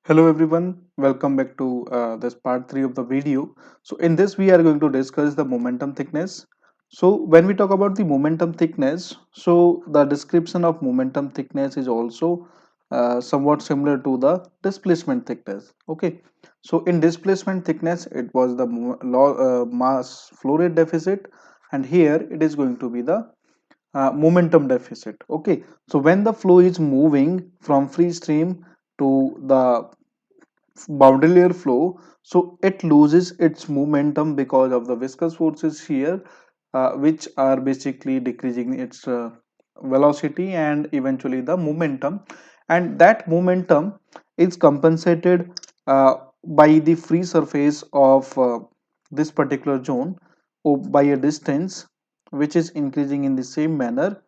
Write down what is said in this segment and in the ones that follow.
Hello everyone, welcome back to this part 3 of the video. So in this we are going to discuss the momentum thickness. So when we talk about the momentum thickness, so the description of momentum thickness is also somewhat similar to the displacement thickness. Okay, so in displacement thickness it was the mass flow rate deficit, and here it is going to be the momentum deficit. Okay, so when the flow is moving from free stream to the boundary layer flow, so it loses its momentum because of the viscous forces here, which are basically decreasing its velocity and eventually the momentum, and that momentum is compensated by the free surface of this particular zone by a distance which is increasing in the same manner,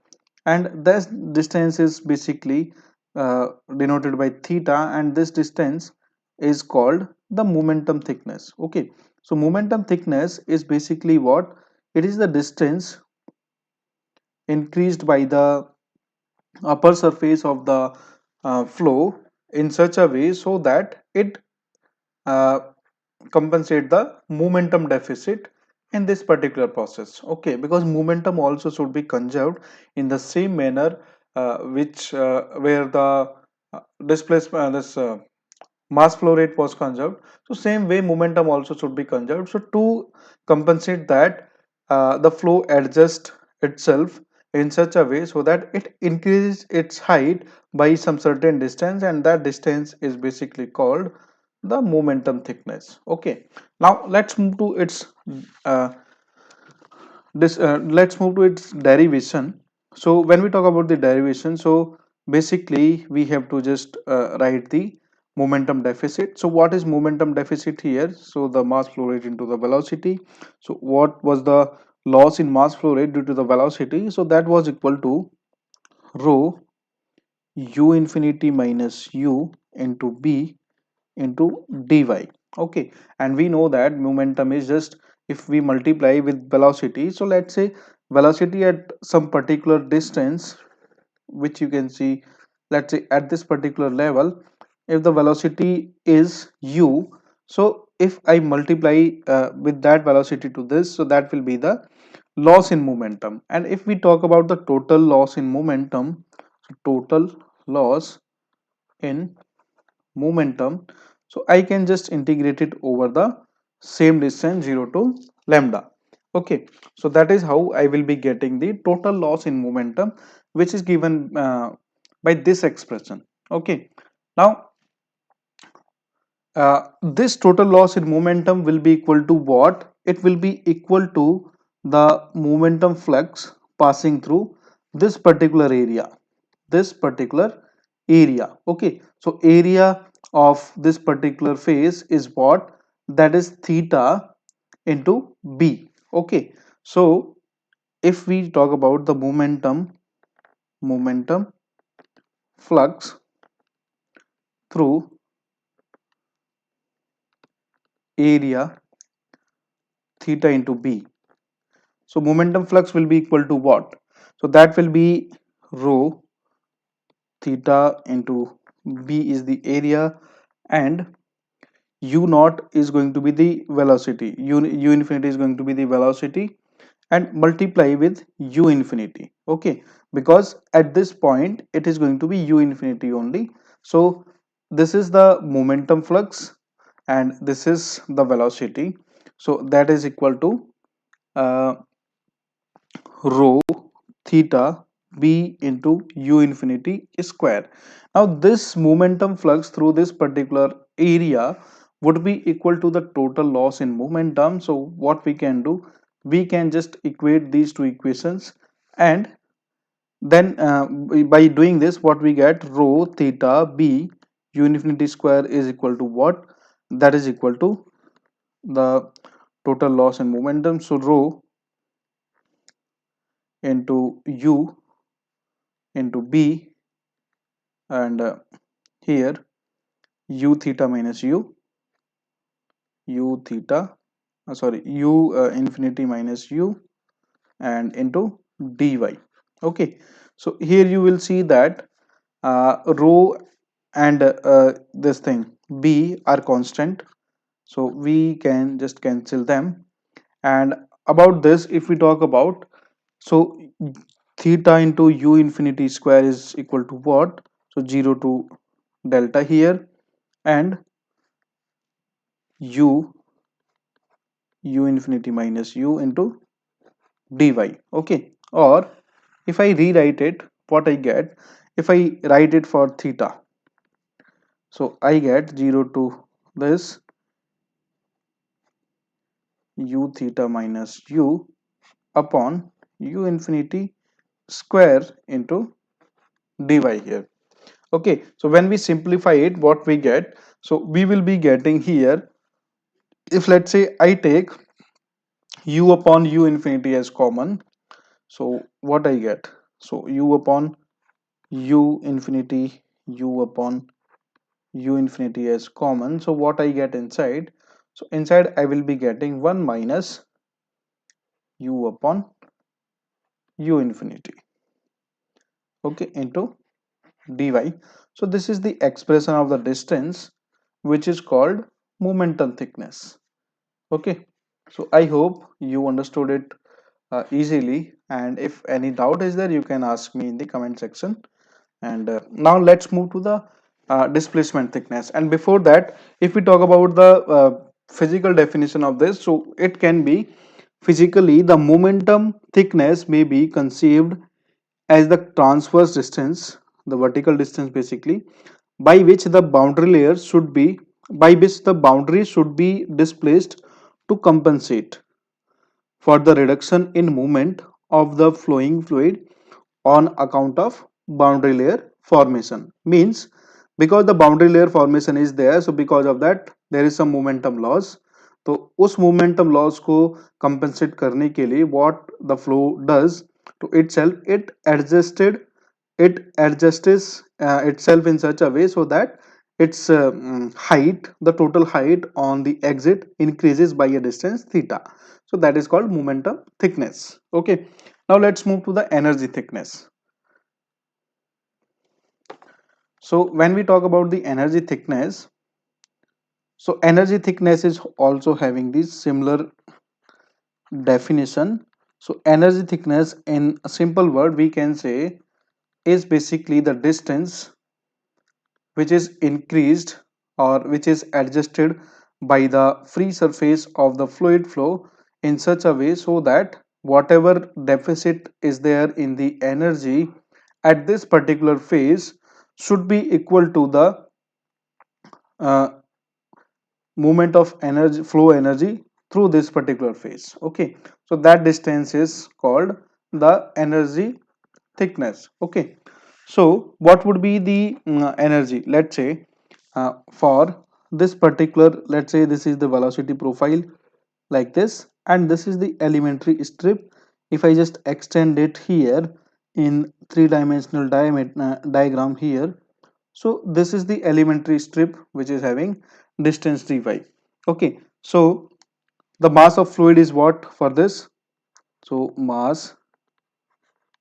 and this distance is basically denoted by theta, and this distance is called the momentum thickness. Okay, so momentum thickness is basically what it is, the distance increased by the upper surface of the flow in such a way so that it uh, compensate the momentum deficit in this particular process. Okay, because momentum also should be conserved in the same manner which where the displacement this mass flow rate was conserved. So same way momentum also should be conserved. So to compensate that, the flow adjusts itself in such a way so that it increases its height by some certain distance, and that distance is basically called the momentum thickness. Okay, now let's move to its uh, let's move to its derivation. So when we talk about the derivation, so basically we have to just write the momentum deficit. So what is momentum deficit here? So the mass flow rate into the velocity. So what was the loss in mass flow rate due to the velocity? So that was equal to rho u infinity minus u into b into dy. Okay, and we know that momentum is just if we multiply with velocity. So let's say velocity at some particular distance, which you can see, let's say at this particular level, if the velocity is u, so if I multiply with that velocity to this, so that will be the loss in momentum. And if we talk about the total loss in momentum, so total loss in momentum, so I can just integrate it over the same distance 0 to lambda. Okay, so that is how I will be getting the total loss in momentum, which is given by this expression. Okay, now this total loss in momentum will be equal to what? It will be equal to the momentum flux passing through this particular area. This particular area. Okay, so area of this particular phase is what? That is theta into b. Okay, so if we talk about the momentum flux through area theta into b, so momentum flux will be equal to what? So that will be rho theta into b is the area, and u naught is going to be the velocity, u infinity is going to be the velocity, and multiply with u infinity. Okay, because at this point it is going to be u infinity only. So this is the momentum flux and this is the velocity, so that is equal to uh, rho theta b into u infinity square. Now this momentum flux through this particular area would be equal to the total loss in momentum. So what we can do, we can just equate these two equations, and then by doing this what we get, rho theta b u infinity square is equal to what? That is equal to the total loss in momentum. So rho into u into b, and here u theta minus u theta sorry u infinity minus u and into dy. Okay, so here you will see that rho and this thing, B are constant, so we can just cancel them. And about this, if we talk about, so theta into u infinity square is equal to what? So 0 to delta here, and u infinity minus u into dy. Okay, or if I rewrite it, what I get, if I write it for theta, so I get 0 to this u theta minus u upon u infinity square into dy here. Okay, so when we simplify it, what we get, so we will be getting here, if let's say I take u upon u infinity as common, so what I get, so u upon u infinity, u upon u infinity as common, so what I get inside, so inside I will be getting 1 minus u upon u infinity, okay, into dy. So this is the expression of the distance, which is called momentum thickness. Okay, so I hope you understood it easily, and if any doubt is there, you can ask me in the comment section. And now let's move to the displacement thickness. And before that, if we talk about the physical definition of this, so it can be, physically the momentum thickness may be conceived as the transverse distance, the vertical distance basically, by which the boundary layer should be, by which the boundary should be displaced to compensate for the reduction in movement of the flowing fluid on account of boundary layer formation. Means, because the boundary layer formation is there, so because of that there is some momentum loss. तो उस momentum loss को compensate करने के लिए what the flow does to itself, it adjusts itself in such a way so that its height, the total height on the exit increases by a distance theta. So that is called momentum thickness. Okay, now let's move to the energy thickness. So when we talk about the energy thickness, so energy thickness is also having this similar definition. So energy thickness, in a simple word we can say, is basically the distance which is increased or which is adjusted by the free surface of the fluid flow in such a way so that whatever deficit is there in the energy at this particular phase should be equal to the uh, movement of energy, flow energy through this particular phase. Okay, so that distance is called the energy thickness. Okay, so what would be the energy, let's say for this particular, let's say this is the velocity profile like this, and this is the elementary strip. If I just extend it here in three-dimensional diagram here, so this is the elementary strip which is having distance dy. Okay, so the mass of fluid is what for this, so mass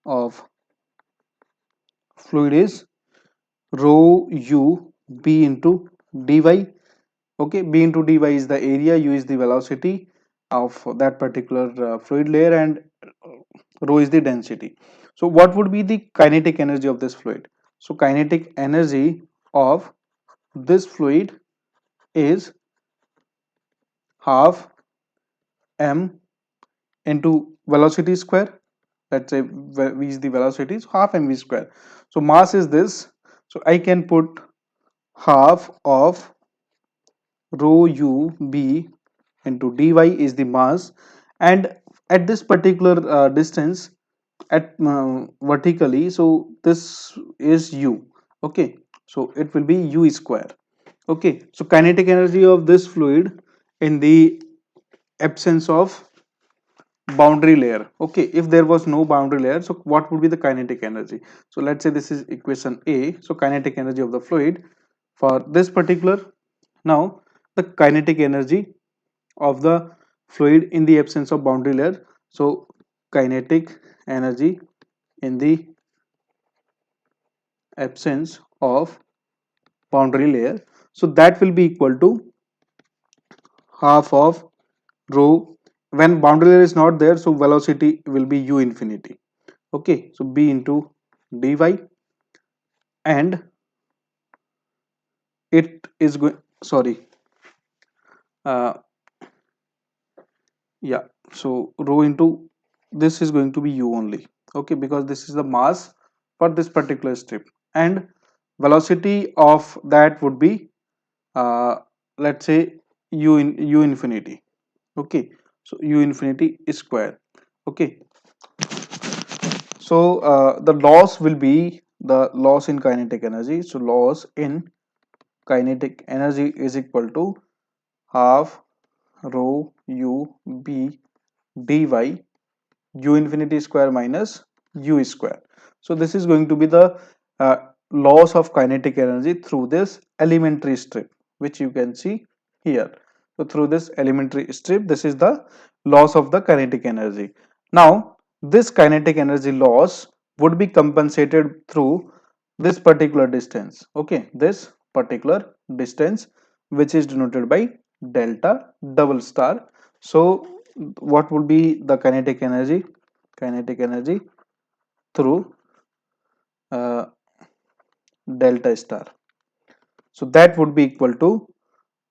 of fluid is rho u b into dy. Okay, b into dy is the area, u is the velocity of that particular fluid layer, and rho is the density. So what would be the kinetic energy of this fluid? So kinetic energy of this fluid is half m into velocity square. Let's say v is the velocity, is half mv square. So mass is this, so I can put half of rho u b into dy is the mass, and at this particular distance at vertically, so this is u. Okay, so it will be u square. Okay, so kinetic energy of this fluid in the absence of boundary layer. Okay, if there was no boundary layer, so what would be the kinetic energy? So let's say this is equation a, so kinetic energy of the fluid for this particular, now the kinetic energy of the fluid in the absence of boundary layer, so kinetic energy in the absence of boundary layer, So that will be equal to half of rho. When boundary layer is not there, so velocity will be u infinity. Okay, so b into dy, and it is going, sorry, uh, yeah, so rho into this is going to be u only. Okay, because this is the mass for this particular strip, and velocity of that would be, uh, let's say, u infinity. Okay, so u infinity is square. Okay, so the loss will be the loss in kinetic energy. So loss in kinetic energy is equal to half rho u b dy u infinity square minus u square. So this is going to be the uh, loss of kinetic energy through this elementary strip, which you can see here. So through this elementary strip, this is the loss of the kinetic energy. Now this kinetic energy loss would be compensated through this particular distance. Okay, this particular distance, which is denoted by delta double star. So what would be the kinetic energy? Kinetic energy through uh, delta star. So that would be equal to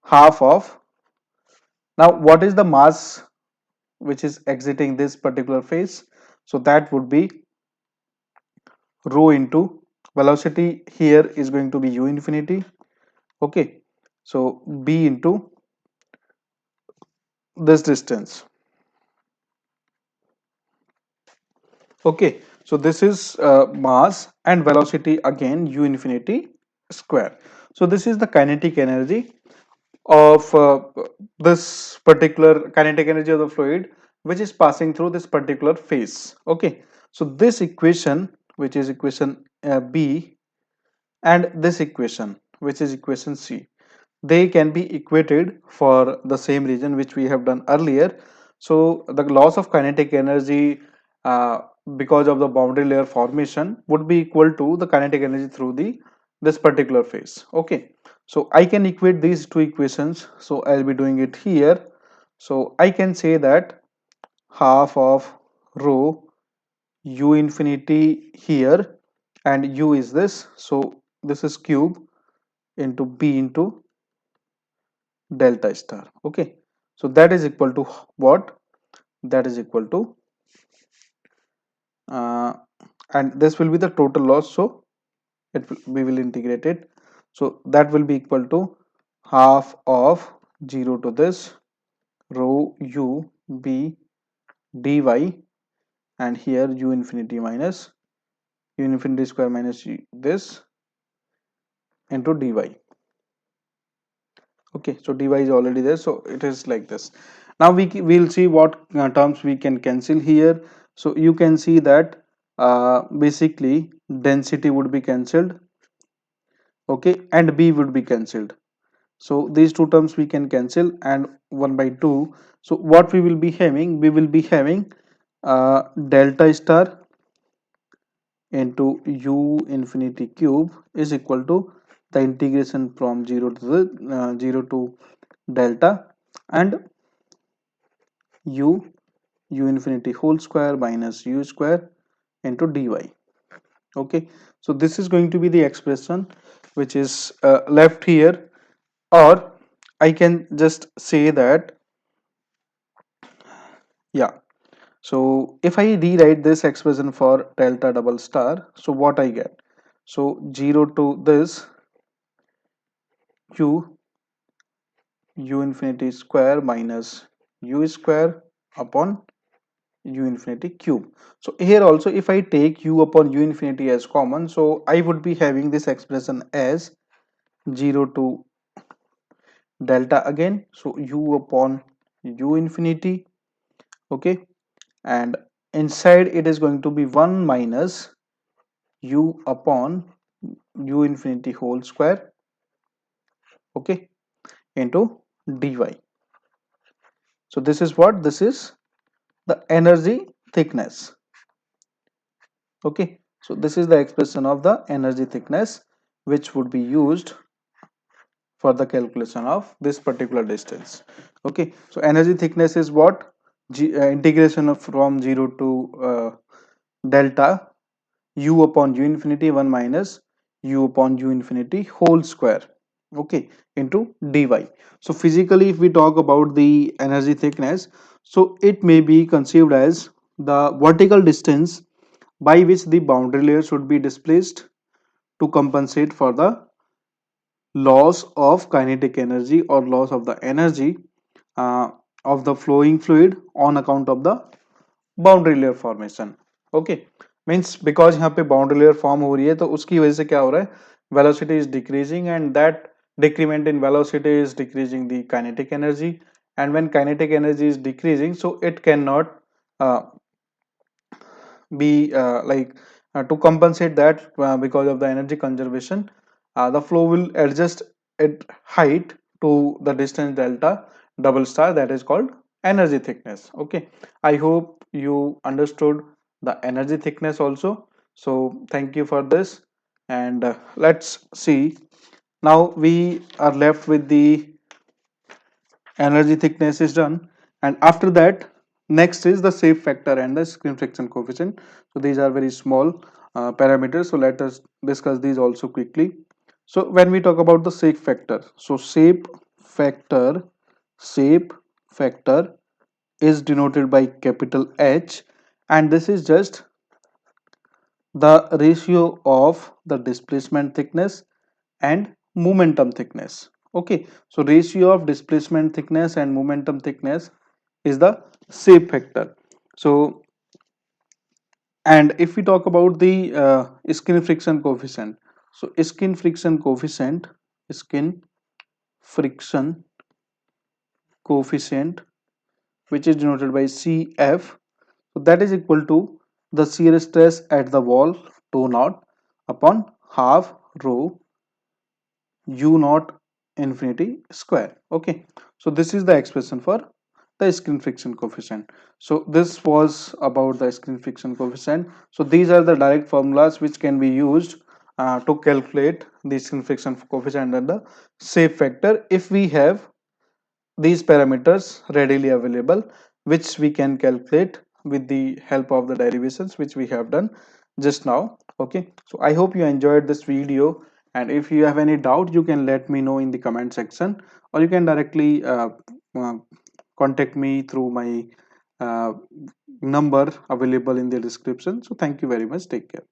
half of. Now what is the mass which is exiting this particular phase? So that would be rho into velocity here is going to be u infinity. Okay, so b into this distance. Okay, so this is mass and velocity again u infinity square. So this is the kinetic energy of this particular kinetic energy of the fluid which is passing through this particular phase. Okay, so this equation, which is equation b, and this equation, which is equation c, they can be equated for the same region which we have done earlier. So the loss of kinetic energy uh, because of the boundary layer formation would be equal to the kinetic energy through the this particular phase. Okay, so I can equate these two equations, so I'll be doing it here. So I can say that half of rho u infinity here, and u is this, so this is cube into b into delta star. Okay, so that is equal to what? That is equal to uh, and this will be the total loss, so we will integrate it. So that will be equal to half of 0 to this rho u b dy, and here u infinity minus u infinity square minus this into dy. Okay, so dy is already there, so it is like this. Now we'll see what terms we can cancel here. So you can see that basically density would be cancelled. Okay, and b would be cancelled. So these two terms we can cancel, and 1 by 2. So what we will be having? We will be having delta star into u infinity cube is equal to the integration from 0 to the 0 to delta, and u infinity whole square minus u square into dy. Okay, so this is going to be the expression which is left here, or I can just say that, yeah, so if I rewrite this expression for delta double star, so what I get? So 0 to this u infinity square minus u square upon u infinity cube. So here also, if I take u upon u infinity as common, so I would be having this expression as 0 to delta again, so u upon u infinity. Okay, and inside it is going to be 1 minus u upon u infinity whole square. Okay, into dy. So this is what? This is the energy thickness. Okay, so this is the expression of the energy thickness which would be used for the calculation of this particular distance. Okay, so energy thickness is what? Integration of from 0 to delta u upon u infinity 1 minus u upon u infinity whole square, okay, into dy. So physically, if we talk about the energy thickness, so it may be conceived as the vertical distance by which the boundary layer should be displaced to compensate for the loss of kinetic energy or loss of the energy uh, of the flowing fluid on account of the boundary layer formation. Okay, means because यहाँ पे boundary layer form हो रही है तो उसकी वजह से क्या हो रहा है, velocity is decreasing and that decrement in velocity is decreasing the kinetic energy, and when kinetic energy is decreasing, so it cannot uh, be to compensate that because of the energy conservation, the flow will adjust at height to the distance delta double star, that is called energy thickness. Okay, I hope you understood the energy thickness also. So thank you for this, and let's see, now we are left with the energy thickness is done, and after that next is the shape factor and the screen friction coefficient. So these are very small parameters, so let us discuss these also quickly. So when we talk about the shape factor, so factor shape factor is denoted by capital H, and this is just the ratio of the displacement thickness and momentum thickness. Okay, so ratio of displacement thickness and momentum thickness is the shape factor. So, and if we talk about the skin friction coefficient, so skin friction coefficient, which is denoted by CF, so that is equal to the shear stress at the wall tau naught upon half rho u naught infinity square. Okay, so this is the expression for the skin friction coefficient. So this was about the skin friction coefficient. So these are the direct formulas which can be used to calculate the skin friction coefficient and the shape factor if we have these parameters readily available, which we can calculate with the help of the derivations which we have done just now. Okay, so I hope you enjoyed this video, and if you have any doubt you can let me know in the comment section, or you can directly uh, contact me through my uh, number available in the description. So thank you very much, take care.